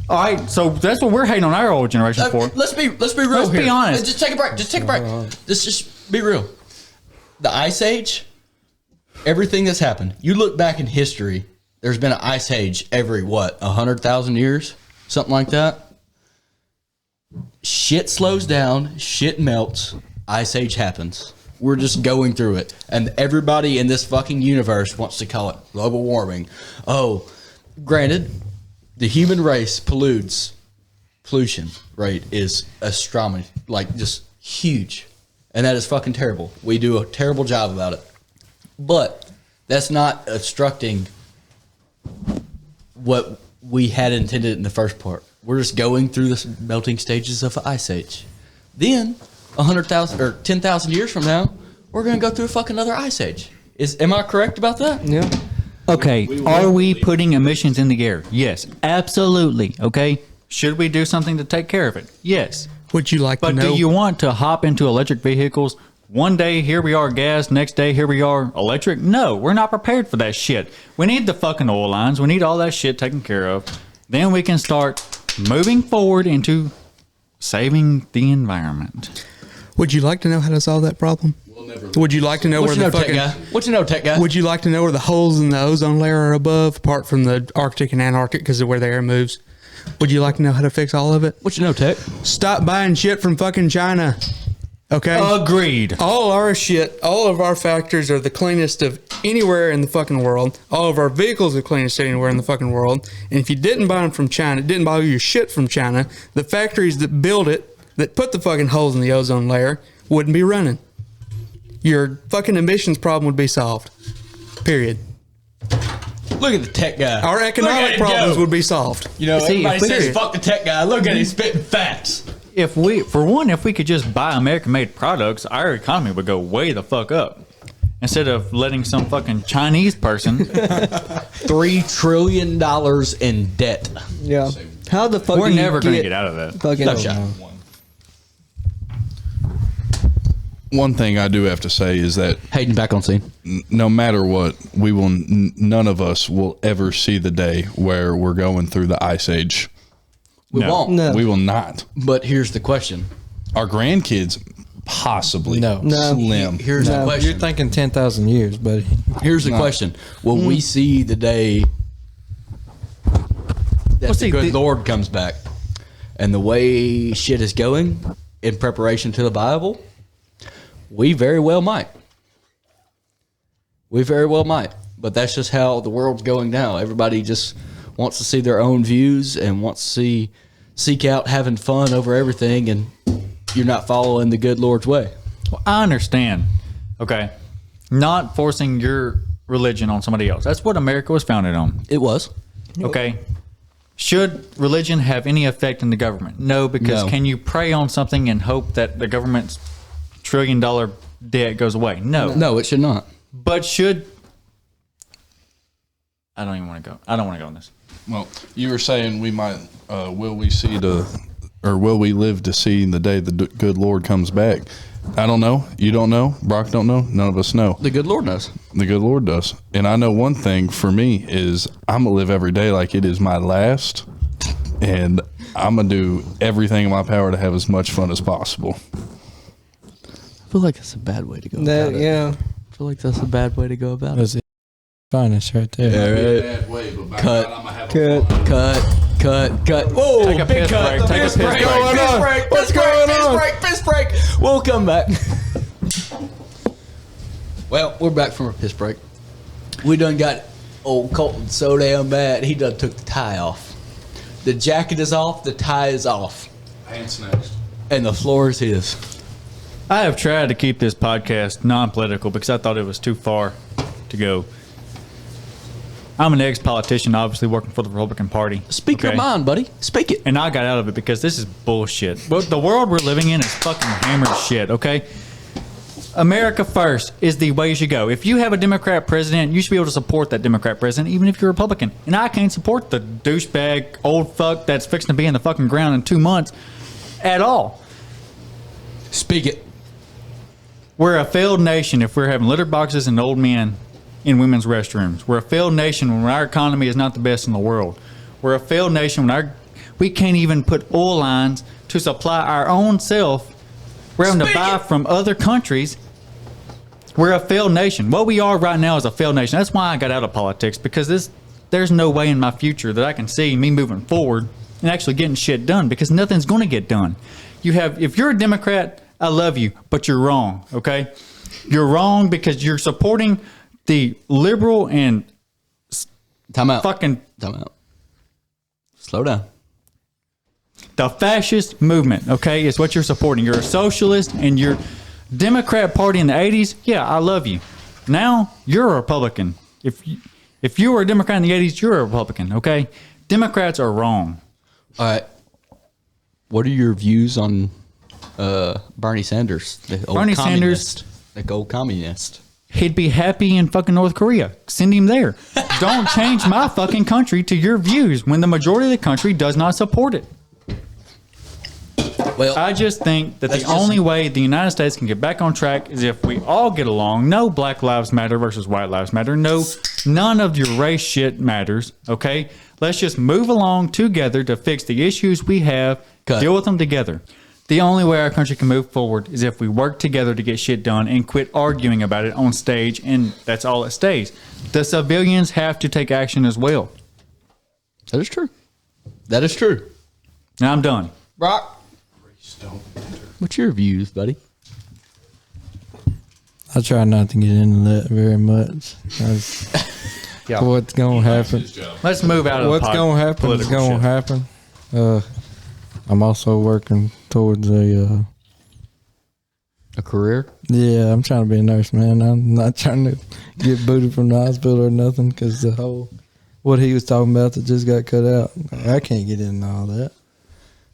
All right, so that's what we're hating on our old generation for. Let's be real. Let's here. be honest. Just take a break. Just take a break. Let's just be real. The Ice Age, everything that's happened. You look back in history. There's been an Ice Age every 100,000 years, something like that. Shit slows down. Shit melts. Ice Age happens. We're just going through it, and everybody in this fucking universe wants to call it global warming. Oh, granted. The human race pollution rate is astronomical, like just huge. And that is fucking terrible. We do a terrible job about it. But that's not obstructing what we had intended in the first part. We're just going through the melting stages of the Ice Age. Then, 100,000 or 10,000 years from now, we're going to go through a fucking another Ice Age. Am I correct about that? Yeah. Okay, are we putting emissions in the air? Yes, absolutely. Okay, should we do something to take care of it? Yes. Would you like But to know? do you want to hop into electric vehicles? One day, here we are, gas. Next day, here we are, electric. No, we're not prepared for that shit. We need the fucking oil lines. We need all that shit taken care of. Then we can start moving forward into saving the environment. Would you like to know how to solve that problem? Would you like to know What where you know, the tech fucking? guy? What you know, tech guy? Would you like to know where the holes in the ozone layer are above, apart from the Arctic and Antarctic, because of where the air moves? Would you like to know how to fix all of it? What you know, tech? Stop buying shit from fucking China. Okay. Agreed. All our shit, all of our factories are the cleanest of anywhere in the fucking world. All of our vehicles are the cleanest anywhere in the fucking world. And if you didn't buy them from China, didn't buy your shit from China, the factories that build it, that put the fucking holes in the ozone layer, wouldn't be running. Your fucking emissions problem would be solved. Period. Look at the tech guy. Our Look at economic it problems go. would be solved. You know, See, everybody if we says did- fuck the tech guy. Look at him spitting facts. If we could just buy American-made products, our economy would go way the fuck up. Instead of letting some fucking Chinese person. $3 trillion in debt. Yeah. How the fuck We're do you never going to get out of that. Fucking No shot. One thing I do have to say is that Hayden back on scene. no matter what, we will. None of us will ever see the day where we're going through the ice age. We No. won't. No. We will not. But here's the question. Our grandkids, possibly. No. No. Slim. Here's the No, question. you're thinking 10,000 years, buddy. Here's the question. Will we see the day that see, the good the- Lord comes back? And the way shit is going in preparation to the Bible, we very well might. We very well might. But that's just how the world's going now. Everybody just wants to see their own views and wants to seek out having fun over everything, and you're not following the good Lord's way. Well, I understand. Okay. Not forcing your religion on somebody else. That's what America was founded on. It was. Okay. Should religion have any effect in the government? No, because No. can you pray on something and hope that the government's $1 trillion debt goes away? No. No, it should not. But should I don't even want to go. I don't want to go on this. Well, you were saying we might. Will we see or will we live to see the day the good Lord comes back? I don't know. You don't know. Brock don't know. None of us know. The good Lord knows. The good Lord does. And I know one thing for me is I'm going to live every day like it is my last. And I'm going to do everything in my power to have as much fun as possible. I feel like that's a bad way to go That, about it. yeah. I feel like that's a bad way to go about it. That's it. Finest right there. Bad way, but by Cut. God, I'm gonna have Cut. Whoa, Take a big piss cut. break. Take a Piss piss break. break. Piss break. What's Piss break. going Piss on? break. Piss break. We'll come back. Well, we're back from our piss break. We done got old Colton so damn bad, he done took the tie off. The jacket is off, the tie is off, Pants next. and the floor is his. I have tried to keep this podcast non-political because I thought it was too far to go. I'm an ex-politician, obviously working for the Republican Party. Speak your okay? mind, buddy. Speak it. And I got out of it because this is bullshit. But the world we're living in is fucking hammered shit, okay? America first is the way you should go. If you have a Democrat president, you should be able to support that Democrat president, even if you're a Republican. And I can't support the douchebag old fuck that's fixing to be in the fucking ground in 2 months at all. Speak it. We're a failed nation if we're having litter boxes and old men in women's restrooms. We're a failed nation when our economy is not the best in the world. We're a failed nation when we can't even put oil lines to supply our own self. We're having to buy from other countries. We're a failed nation. What we are right now is a failed nation. That's why I got out of politics, because there's no way in my future that I can see me moving forward and actually getting shit done, because nothing's going to get done. If you're a Democrat, I love you, but you're wrong, okay? You're wrong because you're supporting the liberal and Time out. fucking Time out. Slow down. the fascist movement, okay, is what you're supporting. You're a socialist, and your Democrat Party in the 80s, yeah, I love you. Now, you're a Republican. If you were a Democrat in the 80s, you're a Republican, okay? Democrats are wrong. All right. What are your views on Bernie Sanders, the old Bernie communist? The old communist. he'd be happy in fucking North Korea. Send him there. Don't change my fucking country to your views when the majority of the country does not support it. Well, I just think that the only way the United States can get back on track is if we all get along. No Black Lives Matter versus White Lives Matter. No, none of your race shit matters. Okay? Let's just move along together to fix the issues we have, deal with them together. The only way our country can move forward is if we work together to get shit done and quit arguing about it on stage, and that's all it stays. The civilians have to take action as well. that is true. That is true. Now I'm done. Brock, what's your views, buddy? I try not to get into that very much. Yeah. What's going to happen? Let's move out of What's going to happen is going to happen. I'm also working towards a career? Yeah, I'm trying to be a nurse, man. I'm not trying to get booted from the hospital or nothing because the whole what he was talking about that just got cut out. I can't get into all that.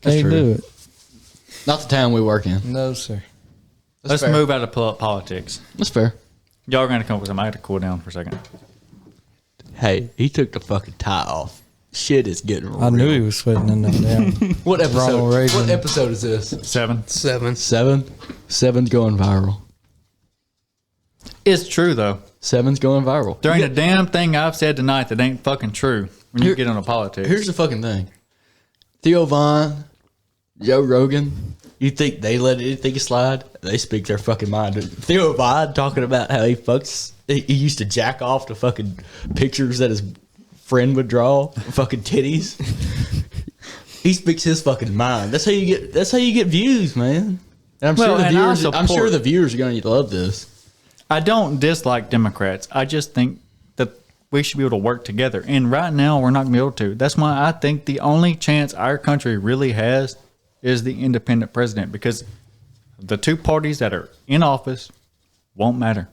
Can't do it. Not the town we work in. No, sir. Let's move out of politics. That's fair. Y'all are going to come up with something. I have to cool down for a second. Hey, he took the fucking tie off. Shit is getting real. I knew he was sweating in them down. What episode? Ronald Reagan. What episode is this? 7. 7. 7's going viral. It's true, though. 7's going viral. There ain't a damn thing I've said tonight that ain't fucking true when you Here- get into politics. Here's the fucking thing. Theo Vaughn, Joe Rogan, you think they let anything slide? They speak their fucking mind. Theo Vaughn talking about how he used to jack off to fucking pictures that his friend would draw, fucking titties. He speaks his fucking mind. That's how you get views, man. And I'm Well, sure the and I viewers. I'm sure support- the viewers are going to love this. I don't dislike Democrats. I just think that we should be able to work together. And right now, we're not going to be able to. That's why I think the only chance our country really has is the independent president, because the two parties that are in office won't matter.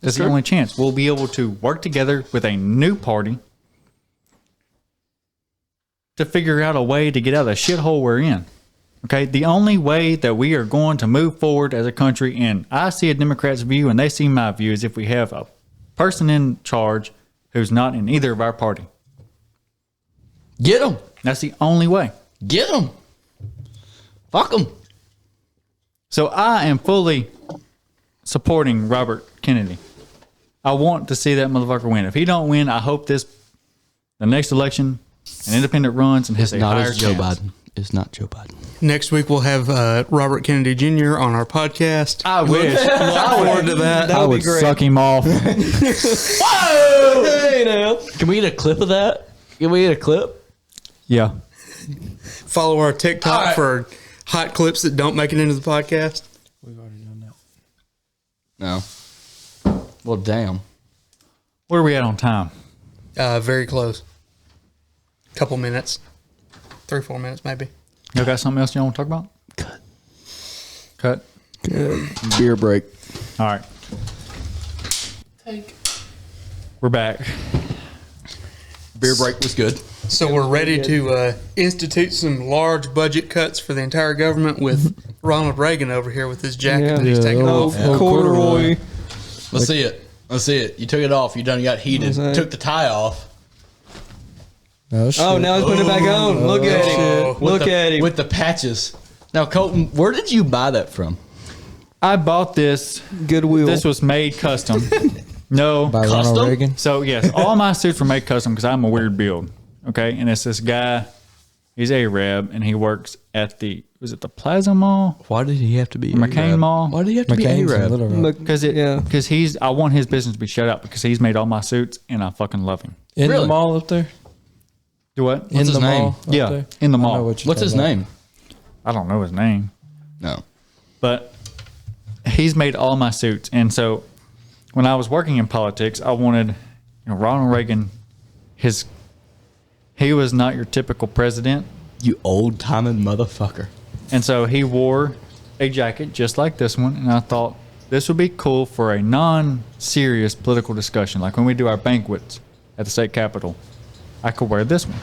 That's the only chance. We'll be able to work together with a new party to figure out a way to get out of the shithole we're in. Okay, the only way that we are going to move forward as a country, and I see a Democrat's view and they see my view, is if we have a person in charge who's not in either of our party. Get them. That's the only way. Get them. Fuck them. So I am fully supporting Robert Kennedy. I want to see that motherfucker win. If he don't win, I hope the next election, an independent runs and has a higher Joe chance. Biden. It's not Joe Biden. Next week we'll have Robert Kennedy Jr. on our podcast. I wish. Look forward to that. I would suck him off. Whoa! Hey now. Can we get a clip of that? Can we get a clip? Yeah. Follow our TikTok All right. for hot clips that don't make it into the podcast. We've already done that. No. Well, damn. Where are we at on time? Very close. Couple minutes. 3-4 minutes maybe. Y'all got something else you want to talk about? Cut. Beer break. All right. We're back. Beer break was good. So we're ready to institute some large budget cuts for the entire government with Ronald Reagan over here with his jacket that he's taking oh, off. oh, corduroy. Let's see it. Let's see it. You took it off. You done got heated. What's that? Took the tie off. Oh, shit. Oh, now he's putting it back on. Look at him. With Look the- at him. With the patches. Now, Colton, where did you buy that from? I bought this. Goodwill. This was made custom. No. By Ronald Custom? Reagan. So, yes, all my suits were made custom because I'm a weird build. Okay. And it's this guy. He's Arab and he works at was it the Plaza Mall? Why did he have to be McCain Arab? Mall? Why did he have to McCain's be in Arab? Little Rock. Because I want his business to be shut out because he's made all my suits and I fucking love him. In Really? the mall up there? Do what? In his the name? mall up Yeah, there? in the I know mall. what you're What's his talking name? I don't know his name, No. but he's made all my suits. And so when I was working in politics, I wanted Ronald Reagan, he was not your typical president. You old timing motherfucker. And so he wore a jacket just like this one. And I thought this would be cool for a non-serious political discussion. Like when we do our banquets at the state capitol, I could wear this one.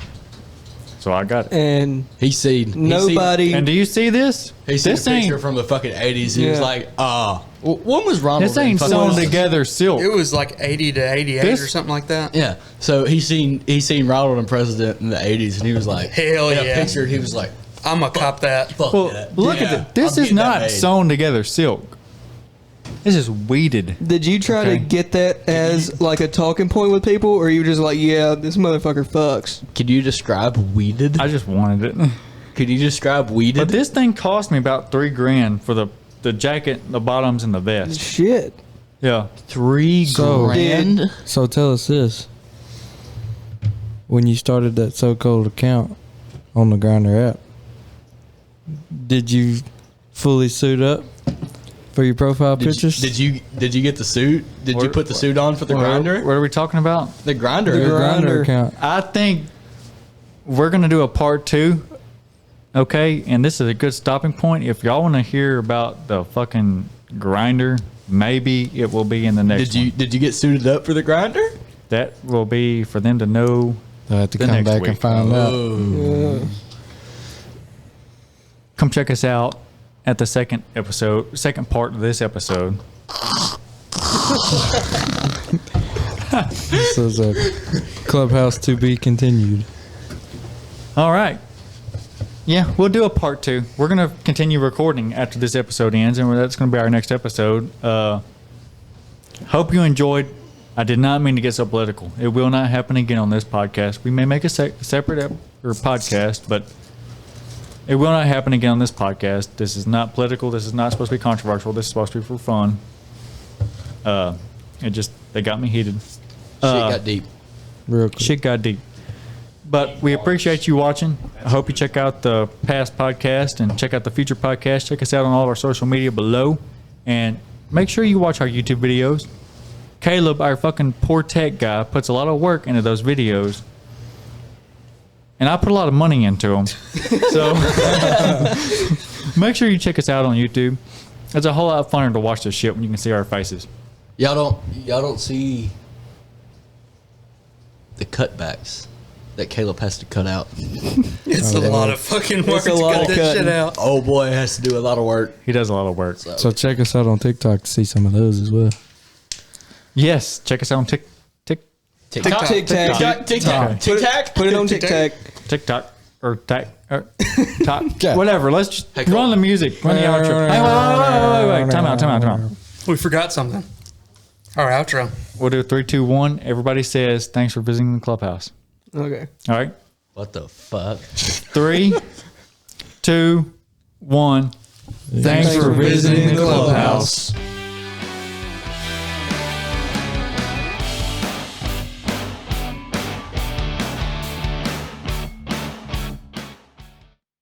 So I got it. And He seen nobody. And do you see this? He seen This a picture ain't from the fucking 80s. He was Yeah. like, when was Ronald? this ain't in fucking sewn Wilson? together silk. It was like 80 to 88 This- or something like that. Yeah. So he seen Ronald and President in the 80s, and he was like, Hell in a yeah. picture, he was like, I'm going to cop that. fuck Well, yeah. look Yeah, at this. This I'm is getting that not made. sewn together silk. This is weeded. Did you try Okay. to get that as like a talking point with people, or you were just like, yeah, this motherfucker fucks? Could you describe weeded? I just wanted it. Could you describe weeded? But this thing cost me about $3,000 for the jacket, the bottoms, and the vest. Shit. Yeah. So- grand. So tell us this. When you started that so-called account on the Grindr app, did you fully suit up for your profile pictures? Did you get the suit? Did you put the suit on for the grinder? What are we talking about? The grinder. The Grindr. Grindr account. I think we're gonna do a part 2. Okay, and this is a good stopping point. If y'all want to hear about the fucking grinder, maybe it will be in the next. Did you get suited up for the grinder? That will be for them to know. I have to The come next back week. and find out. Come check us out at the second part of this episode. This is a clubhouse to be continued. All right. Yeah, we'll do a part 2. We're going to continue recording after this episode ends, and that's going to be our next episode. Hope you enjoyed. I did not mean to get so political. It will not happen again on this podcast. We may make a separate podcast, but it will not happen again on this podcast. This is not political. This is not supposed to be controversial. This is supposed to be for fun. They got me heated. Shit got deep. Real quick. Shit got deep. But we appreciate you watching. I hope you check out the past podcast and check out the future podcast. Check us out on all of our social media below. And make sure you watch our YouTube videos. Kaleb, our fucking poor tech guy, puts a lot of work into those videos. And I put a lot of money into them. So make sure you check us out on YouTube. It's a whole lot funner to watch this shit when you can see our faces. Y'all don't see the cutbacks that Kaleb has to cut out. It's a lot of fucking work a to lot cut of this cutting. shit out. Oh boy, it has to do a lot of work. He does a lot of work. So check us out on TikTok to see some of those as well. Yes, check us out on TikTok. TikTok. TikTok. Put it on TikTok. TikTok or whatever. Let's just run the music. Run the outro. Hey, wait. Time out. We forgot something. Our outro. We'll do 3, 2, 1. Everybody says thanks for visiting the clubhouse. Okay. All right. What the fuck? 3, 2, 1. Thanks for visiting the clubhouse.